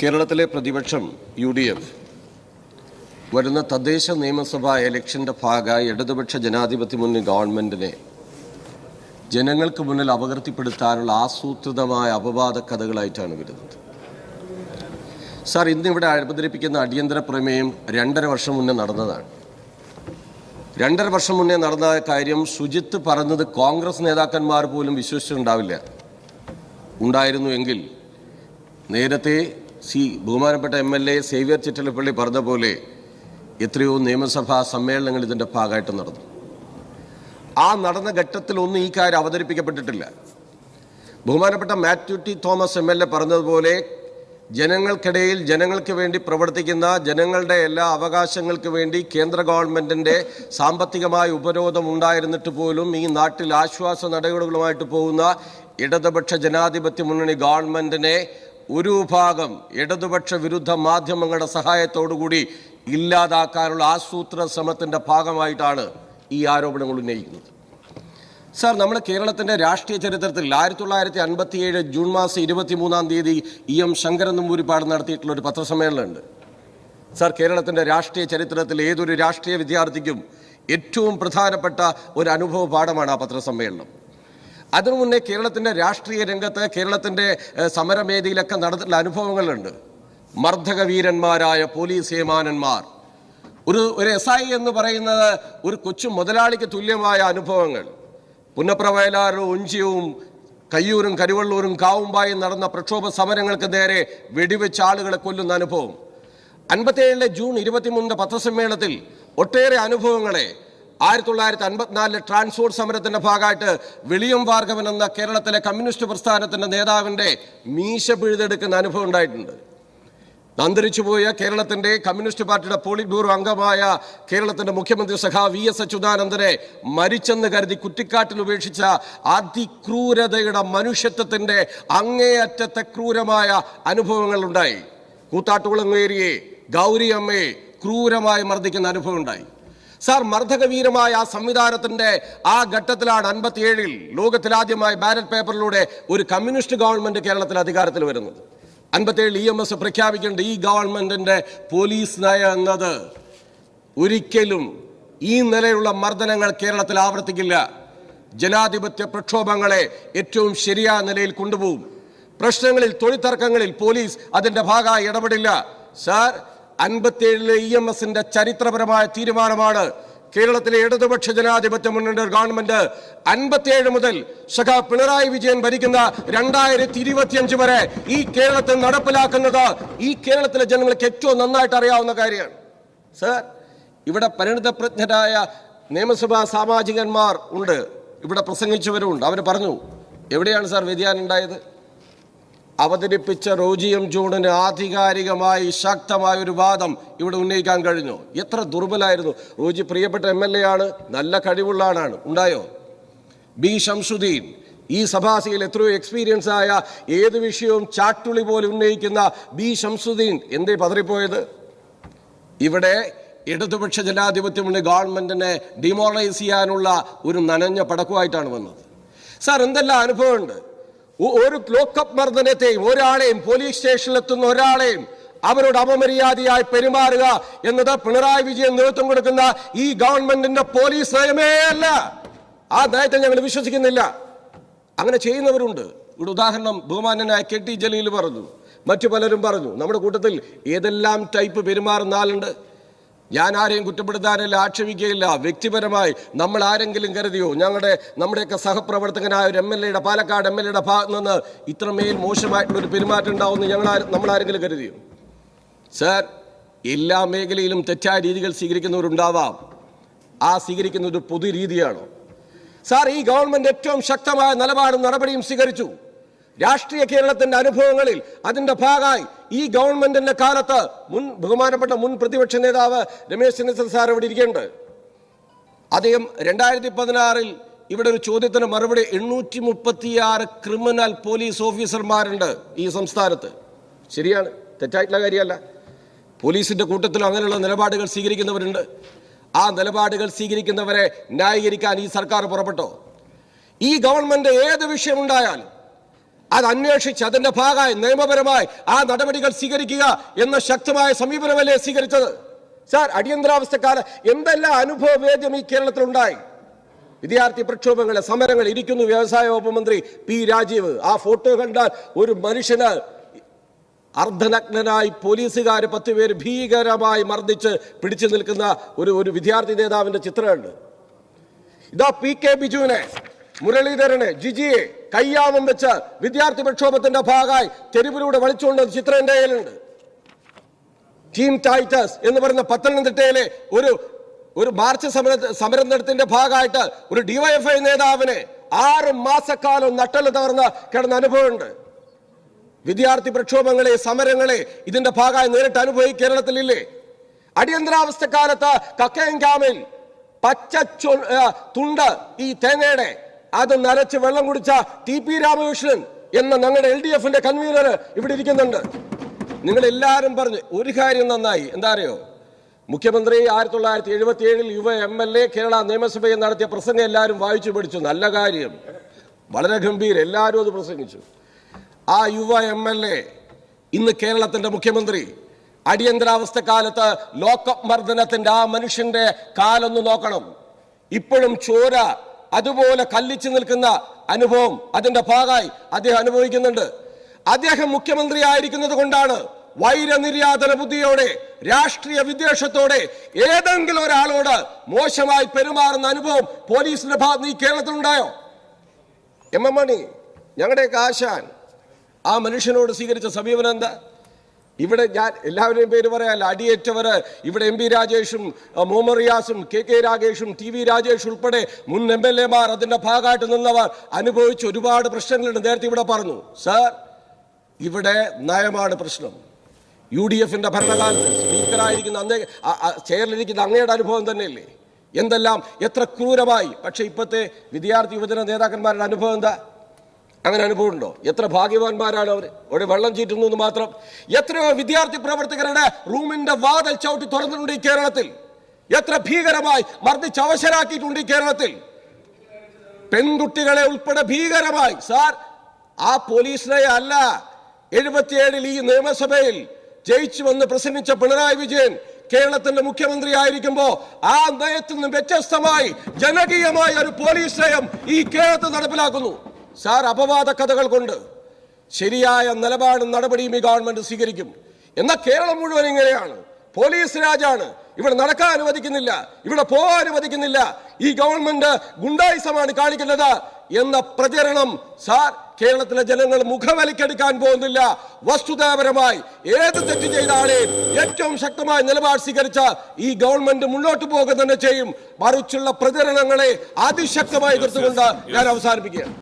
കേരളത്തിലെ പ്രതിപക്ഷം UDF വരുന്ന തദ്ദേശ നിയമസഭാ ഇലക്ഷന്റെ ഭാഗമായി ഇടതുപക്ഷ ജനാധിപത്യ മുന്നണി ഗവൺമെന്റിനെ ജനങ്ങൾക്ക് മുന്നിൽ അപകീർത്തിപ്പെടുത്താനുള്ള ആസൂത്രിതമായ അപവാദ കഥകളായിട്ടാണ് വരുന്നത്. സാർ, ഇന്നിവിടെ അവതരിപ്പിക്കുന്ന അടിയന്തര പ്രമേയം 2.5 വർഷം മുന്നേ നടന്നതാണ്. 2.5 വർഷം മുന്നേ നടന്ന കാര്യം സുജിത്ത് പറഞ്ഞത് കോൺഗ്രസ് നേതാക്കന്മാർ പോലും വിശ്വസിച്ചിട്ടുണ്ടാവില്ല. ഉണ്ടായിരുന്നു എങ്കിൽ നേരത്തെ ബഹുമാനപ്പെട്ട MLA സേവ്യർ ചിറ്റലപ്പള്ളി പറഞ്ഞ പോലെ എത്രയോ നിയമസഭാ സമ്മേളനങ്ങൾ ഇതിൻ്റെ ഭാഗമായിട്ട് നടന്നു. ആ നടന്ന ഘട്ടത്തിലൊന്നും ഈ കാര്യം അവതരിപ്പിക്കപ്പെട്ടിട്ടില്ല. ബഹുമാനപ്പെട്ട മാത്യു ടി തോമസ് MLA പറഞ്ഞതുപോലെ ജനങ്ങൾക്കിടയിൽ ജനങ്ങൾക്ക് വേണ്ടി പ്രവർത്തിക്കുന്ന ജനങ്ങളുടെ എല്ലാ അവകാശങ്ങൾക്ക് വേണ്ടി കേന്ദ്ര ഗവൺമെൻറ്റിൻ്റെ സാമ്പത്തികമായ ഉപരോധം ഉണ്ടായിരുന്നിട്ട് പോലും ഈ നാട്ടിൽ ആശ്വാസ നടപടികളുമായിട്ട് പോകുന്ന ഇടതുപക്ഷ ജനാധിപത്യ മുന്നണി ഗവൺമെൻറ്റിനെ ഒരു ഭാഗം ഇടതുപക്ഷ വിരുദ്ധ മാധ്യമങ്ങളുടെ സഹായത്തോടുകൂടി ഇല്ലാതാക്കാനുള്ള ആസൂത്രണ ശ്രമത്തിൻ്റെ ഭാഗമായിട്ടാണ് ഈ ആരോപണങ്ങൾ ഉന്നയിക്കുന്നത്. സാർ, നമ്മൾ കേരളത്തിൻ്റെ രാഷ്ട്രീയ ചരിത്രത്തിൽ 1957 ജൂൺ മാസം 23-ാം തീയതി EM ശങ്കരൻ നമ്പൂതിരിപ്പാട് നടത്തിയിട്ടുള്ള ഒരു പത്രസമ്മേളനമുണ്ട്. സാർ, കേരളത്തിൻ്റെ രാഷ്ട്രീയ ചരിത്രത്തിൽ ഏതൊരു രാഷ്ട്രീയ വിദ്യാർത്ഥിക്കും ഏറ്റവും പ്രധാനപ്പെട്ട ഒരു അനുഭവ പാഠമാണ് ആ പത്രസമ്മേളനം. അതിനു മുന്നേ കേരളത്തിൻ്റെ രാഷ്ട്രീയ രംഗത്ത് കേരളത്തിൻ്റെ സമരവേദിയിലൊക്കെ നടന്നിട്ടുള്ള അനുഭവങ്ങളുണ്ട്. മർദ്ദകവീരന്മാരായ പോലീസ് ഏമാനന്മാർ, ഒരു SI എന്ന് പറയുന്നത് ഒരു കൊച്ചു മുതലാളിക്ക് തുല്യമായ അനുഭവങ്ങൾ. പുന്നപ്ര വയലാറും ഒഞ്ചിയവും കയ്യൂരും കരുവള്ളൂരും കാവുമ്പായും നടന്ന പ്രക്ഷോഭ സമരങ്ങൾക്ക് നേരെ വെടിവെച്ച് ആളുകളെ കൊല്ലുന്ന അനുഭവം. 57 ജൂൺ 23 പത്രസമ്മേളനത്തിൽ ഒട്ടേറെ അനുഭവങ്ങളെ 1954 ട്രാൻസ്പോർട്ട് സമരത്തിന്റെ ഭാഗമായിട്ട് വിളിയം ഭാർഗവൻ എന്ന കേരളത്തിലെ കമ്മ്യൂണിസ്റ്റ് പ്രസ്ഥാനത്തിന്റെ നേതാവിന്റെ മീശ പിഴുതെടുക്കുന്ന അനുഭവം ഉണ്ടായിട്ടുണ്ട്. അന്തരിച്ചുപോയ കേരളത്തിന്റെ കമ്മ്യൂണിസ്റ്റ് പാർട്ടിയുടെ പോളിറ്റ് ബ്യൂറോ അംഗമായ കേരളത്തിന്റെ മുഖ്യമന്ത്രി സഖാവ് VS അച്യുതാനന്ദനെ മരിച്ചെന്ന് കരുതി കുറ്റിക്കാട്ടിൽ ഉപേക്ഷിച്ച അതിക്രൂരതയുടെ മനുഷ്യത്വത്തിന്റെ അങ്ങേയറ്റത്തെ ക്രൂരമായ അനുഭവങ്ങൾ ഉണ്ടായി. കൂത്താട്ടുകുളങ്ങേരിയെ ഗൗരി അമ്മയെ ക്രൂരമായി മർദ്ദിക്കുന്ന അനുഭവം ഉണ്ടായി. സാർ, മർദ്ദകവീരമായ ആ സംവിധാനത്തിന്റെ ആ ഘട്ടത്തിലാണ് 57 ലോകത്തിലാദ്യമായി ബാലറ്റ് പേപ്പറിലൂടെ ഒരു കമ്മ്യൂണിസ്റ്റ് ഗവൺമെന്റ് കേരളത്തിൽ അധികാരത്തിൽ വരുന്നത്. 57 EMS പ്രഖ്യാപിക്കേണ്ട ഈ ഗവൺമെന്റിന്റെ പോലീസ് നയം എന്നത് ഒരിക്കലും ഈ നിലയിലുള്ള മർദ്ദനങ്ങൾ കേരളത്തിൽ ആവർത്തിക്കില്ല. ജനാധിപത്യ പ്രക്ഷോഭങ്ങളെ ഏറ്റവും ശരിയായ നിലയിൽ കൊണ്ടുപോകും. പ്രശ്നങ്ങളിൽ, തൊഴിൽത്തർക്കങ്ങളിൽ പോലീസ് അതിന്റെ ഭാഗമായി ഇടപെടില്ല. സാർ, 57 EMSന്റെ ചരിത്രപരമായ തീരുമാനമാണ് കേരളത്തിലെ ഇടതുപക്ഷ ജനാധിപത്യ മുന്നണി ഗവൺമെന്റ് 57 മുതൽ സഖാ പിണറായി വിജയൻ ഭരിക്കുന്ന 2025 വരെ ഈ കേരളത്തിൽ നടപ്പിലാക്കുന്നത് ഈ കേരളത്തിലെ ജനങ്ങൾക്ക് ഏറ്റവും നന്നായിട്ട് അറിയാവുന്ന കാര്യമാണ്. സാർ, ഇവിടെ പരിണിതപ്രജ്ഞരായ നിയമസഭാ സാമാജികന്മാർ ഉണ്ട്, ഇവിടെ പ്രസംഗിച്ചവരുണ്ട്. അവർ പറഞ്ഞു, എവിടെയാണ് സാർ വ്യതിയാനം ഉണ്ടായത്? അവതരിപ്പിച്ച റോജി M ജോണിന് ആധികാരികമായി ശക്തമായ ഒരു വാദം ഇവിടെ ഉന്നയിക്കാൻ കഴിഞ്ഞു. എത്ര ദുർബലായിരുന്നു റോജി. പ്രിയപ്പെട്ട MLA ആണ്, നല്ല കഴിവുള്ള ആളാണ്. ഉണ്ടായോ? B ശംസുദ്ദീൻ, ഈ സഭാസിയിൽ എത്രയോ എക്സ്പീരിയൻസ് ആയ ഏത് വിഷയവും ചാട്ടുളി പോലെ ഉന്നയിക്കുന്ന B ശംസുദ്ദീൻ എന്തേ പതറിപ്പോയത്? ഇവിടെ ഇടതുപക്ഷ ജനാധിപത്യ മുന്നണി ഗവൺമെന്റിനെ ഡിമോറലൈസ് ചെയ്യാനുള്ള ഒരു നനഞ്ഞ പടക്കമായിട്ടാണ് വന്നത്. സാർ, എന്തെല്ലാം അനുഭവമുണ്ട്. ഒരു ലോക്കപ്പ് മർദ്ദനത്തെയും ഒരാളെയും പോലീസ് സ്റ്റേഷനിലെത്തുന്ന ഒരാളെയും അവരോട് അപമര്യാദയായി പെരുമാറുക എന്നത് പിണറായി വിജയൻ നേതൃത്വം കൊടുക്കുന്ന ഈ ഗവൺമെന്റിന്റെ പോലീസ് നയമേ അല്ല. ആ നയത്തെ ഞങ്ങൾ വിശ്വസിക്കുന്നില്ല. അങ്ങനെ ചെയ്യുന്നവരുണ്ട്. ഇവിടെ ഉദാഹരണം ബഹുമാന്യനായ KT ജലീൽ പറഞ്ഞു, മറ്റു പലരും പറഞ്ഞു. നമ്മുടെ കൂട്ടത്തിൽ ഏതെല്ലാം ടൈപ്പ് പെരുമാറുന്ന ആളുണ്ട്. ഞാൻ ആരെയും കുറ്റപ്പെടുത്താനല്ല, ആക്ഷേപിക്കുകയില്ല. വ്യക്തിപരമായി നമ്മൾ ആരെങ്കിലും കരുതിയോ നമ്മുടെയൊക്കെ സഹപ്രവർത്തകനായ ഒരു MLA പാലക്കാട് MLA ഭാഗത്ത് നിന്ന് ഇത്രമേൽ മോശമായിട്ടുള്ളൊരു പെരുമാറ്റം ഉണ്ടാവുമെന്ന് നമ്മളാരെങ്കിലും കരുതിയോ? സാർ, എല്ലാ മേഖലയിലും തെറ്റായ രീതികൾ സ്വീകരിക്കുന്നവരുണ്ടാവാം. ആ സ്വീകരിക്കുന്ന ഒരു പൊതു രീതിയാണോ? സാർ, ഈ ഗവൺമെന്റ് ഏറ്റവും ശക്തമായ നിലപാടും നടപടിയും സ്വീകരിച്ചു. രാഷ്ട്രീയ കേരളത്തിന്റെ അനുഭവങ്ങളിൽ അതിന്റെ ഭാഗമായി ഈ ഗവൺമെന്റിന്റെ കാലത്ത് ബഹുമാനപ്പെട്ട മുൻ പ്രതിപക്ഷ നേതാവ് രമേശ് ചെന്നിത്തല സാർ ഇവിടെ ഇരിക്കുന്നുണ്ട്. അദ്ദേഹം 2016 ഇവിടെ ഒരു ചോദ്യത്തിന് മറുപടി 836 ക്രിമിനൽ പോലീസ് ഓഫീസർമാരുണ്ട് ഈ സംസ്ഥാനത്ത്. ശരിയാണ്, തെറ്റായിട്ടുള്ള കാര്യമല്ല. പോലീസിന്റെ കൂട്ടത്തിലും അങ്ങനെയുള്ള നിലപാടുകൾ സ്വീകരിക്കുന്നവരുണ്ട്. ആ നിലപാടുകൾ സ്വീകരിക്കുന്നവരെ ന്യായീകരിക്കാൻ ഈ സർക്കാർ പുറപ്പെട്ടോ? ഈ ഗവൺമെന്റ് ഏത് വിഷയമുണ്ടായാലും അത് അന്വേഷിച്ച് അതിന്റെ ഭാഗമായി നിയമപരമായി ആ നടപടികൾ സ്വീകരിക്കുക എന്ന ശക്തമായ സമീപനമല്ലേ സ്വീകരിച്ചത്? സാർ, അടിയന്തരാവസ്ഥക്കാലം എന്തെല്ലാം അനുഭവവേദ്യം ഈ കേരളത്തിലുണ്ടായി. വിദ്യാർത്ഥി പ്രക്ഷോഭങ്ങളെ, സമരങ്ങൾ, ഇരിക്കുന്നു വ്യവസായ വകുപ്പ് മന്ത്രി പി രാജീവ്. ആ ഫോട്ടോ കണ്ടാൽ ഒരു മനുഷ്യന് അർദ്ധനഗ്നനായി പോലീസുകാർ 10 പേര് ഭീകരമായി മർദ്ദിച്ച് പിടിച്ചു നിൽക്കുന്ന ഒരു വിദ്യാർത്ഥി നേതാവിന്റെ ചിത്രമുണ്ട്. ഇതാ പി കെ ബിജുവിനെ, മുരളീധരനെ, ജിജിയെ കയ്യാമം വെച്ച് വിദ്യാർത്ഥി പ്രക്ഷോഭത്തിന്റെ ഭാഗമായി തെരുവിലൂടെ വലിച്ചുകൊണ്ട് ചിത്രം എന്റെ കയ്യിലുണ്ട്. ടീം ടൈറ്റസ് എന്ന് പറയുന്ന പത്തനംതിട്ടയിലെ ഒരു മാർച്ച് സമരം നടത്തിന്റെ ഭാഗമായിട്ട് ഒരു ഡിവൈഎഫ്ഐ നേതാവിനെ 6 മാസക്കാലം നട്ടല് തകർന്ന് കിടന്ന അനുഭവമുണ്ട്. വിദ്യാർത്ഥി പ്രക്ഷോഭങ്ങളെ, സമരങ്ങളെ ഇതിന്റെ ഭാഗമായി നേരിട്ട് അനുഭവിക്കും കേരളത്തിലില്ലേ? അടിയന്തരാവസ്ഥക്കാലത്ത് കക്കയംകാമിൽ പച്ച തുണ്ട് ഈ തേങ്ങയുടെ അത് നരച്ച് വെള്ളം കുടിച്ച TP രാമകൃഷ്ണൻ എന്ന ഞങ്ങളുടെ LDF-ന്റെ കൺവീനർ ഇവിടെ ഇരിക്കുന്നുണ്ട്. നിങ്ങൾ എല്ലാവരും പറഞ്ഞു ഒരു കാര്യം നന്നായി. എന്താ അറിയോ? മുഖ്യമന്ത്രി 1977 യുവ MLA കേരള നിയമസഭയിൽ നടത്തിയ പ്രസംഗം എല്ലാവരും വായിച്ചു പഠിച്ചു. നല്ല കാര്യം, വളരെ ഗംഭീരം, എല്ലാവരും അത് പ്രസംഗിച്ചു. ആ യുവ MLA ഇന്ന് കേരളത്തിന്റെ മുഖ്യമന്ത്രി. അടിയന്തരാവസ്ഥ കാലത്ത് ലോക്കപ്പ് മർദ്ദനത്തിന്റെ ആ മനുഷ്യന്റെ കാലൊന്ന് നോക്കണം. ഇപ്പോഴും ചോര അതുപോലെ കല്ലിച്ചു നിൽക്കുന്ന അനുഭവം അതിന്റെ ഭാഗമായി അദ്ദേഹം അനുഭവിക്കുന്നുണ്ട്. അദ്ദേഹം മുഖ്യമന്ത്രി ആയിരിക്കുന്നത് കൊണ്ടാണ് വൈരനിര്യാതന ബുദ്ധിയോടെ, രാഷ്ട്രീയ വിദ്വേഷത്തോടെ ഏതെങ്കിലും ഒരാളോട് മോശമായി പെരുമാറുന്ന അനുഭവം പോലീസിന്റെ ഭാഗത്ത് ഈ കേരളത്തിലുണ്ടായോ? MM മണി, ഞങ്ങളുടെയൊക്കെ ആശാൻ, ആ മനുഷ്യനോട് സ്വീകരിച്ച സമീപനം എന്താ? ഇവിടെ ഞാൻ എല്ലാവരുടെയും പേര് പറയാല്ല, അടിയേറ്റവര് ഇവിടെ MP രാജേഷും Muhammad റിയാസും KK രാഗേഷും TV Rajesh ഉൾപ്പെടെ മുൻ MLA മാർ അതിന്റെ ഭാഗമായിട്ട് നിന്നവർ അനുഭവിച്ച ഒരുപാട് പ്രശ്നങ്ങളുണ്ട്. നേരത്തെ ഇവിടെ പറഞ്ഞു. സാർ, ഇവിടെ നയമാണ് പ്രശ്നം. UDF-ന്റെ ഭരണകാലത്ത് സ്പീക്കറായിരിക്കുന്ന അന്നേ ചെയറിലിരിക്കുന്ന അങ്ങയുടെ അനുഭവം തന്നെയല്ലേ? എന്തെല്ലാം എത്ര ക്രൂരമായി. പക്ഷെ ഇപ്പോഴത്തെ വിദ്യാർത്ഥി യുവജന നേതാക്കന്മാരുടെ അനുഭവം എന്താ? അങ്ങനെ അനുഭവം ഉണ്ടോ? എത്ര ഭാഗ്യവാന്മാരാണ് അവർ. ഒരു വെള്ളം ചീറ്റുന്നു എന്ന് മാത്രം. എത്രയോ വിദ്യാർത്ഥി പ്രവർത്തകരുടെ റൂമിന്റെ വാതിൽ ചവിട്ടി തുറന്നിട്ടുണ്ട് ഈ കേരളത്തിൽ. എത്ര ഭീകരമായി മർദ്ദിച്ച് അവശരാക്കിയിട്ടുണ്ട് ഈ കേരളത്തിൽ. പെൺകുട്ടികളെ ഉൾപ്പെടെ ഭീകരമായി. സാർ, ആ പോലീസിനെ അല്ല 77 ഈ നിയമസഭയിൽ ജയിച്ചു വന്ന് പ്രസംഗിച്ച പിണറായി വിജയൻ കേരളത്തിന്റെ മുഖ്യമന്ത്രി ആയിരിക്കുമ്പോ ആ നയത്തിൽ നിന്നും വ്യത്യസ്തമായി ജനകീയമായ ഒരു പോലീസ് നയം ഈ കേരളത്തിൽ നടപ്പിലാക്കുന്നു. സാർ, അപവാദ കഥകൾ കൊണ്ട് ശരിയായ നിലപാടും നടപടിയും ഈ ഗവൺമെന്റ് സ്വീകരിക്കും. എന്നാൽ കേരളം മുഴുവൻ ഇങ്ങനെയാണ്. പോലീസ് രാജാണ്. ഇവിടെ നടക്കാൻ അനുവദിക്കുന്നില്ല, ഇവിടെ പോകാൻ അനുവദിക്കുന്നില്ല. ഈ ഗവൺമെന്റ് ഗുണ്ടായിസമാണ് കാണിക്കുന്നത് എന്ന പ്രചരണം സാർ കേരളത്തിലെ ജനങ്ങൾ മുഖവലിക്കെടുക്കാൻ പോകുന്നില്ല. വസ്തുതാപരമായി ഏത് തെറ്റ് ചെയ്താലും ഏറ്റവും ശക്തമായ നിലപാട് സ്വീകരിച്ച ഈ ഗവൺമെന്റ് മുന്നോട്ട് പോകുക തന്നെ ചെയ്യും. മറിച്ചുള്ള പ്രചരണങ്ങളെ അതിശക്തമായി എതിർത്തുകൊണ്ട് ഞാൻ അവസാനിപ്പിക്കുകയാണ്.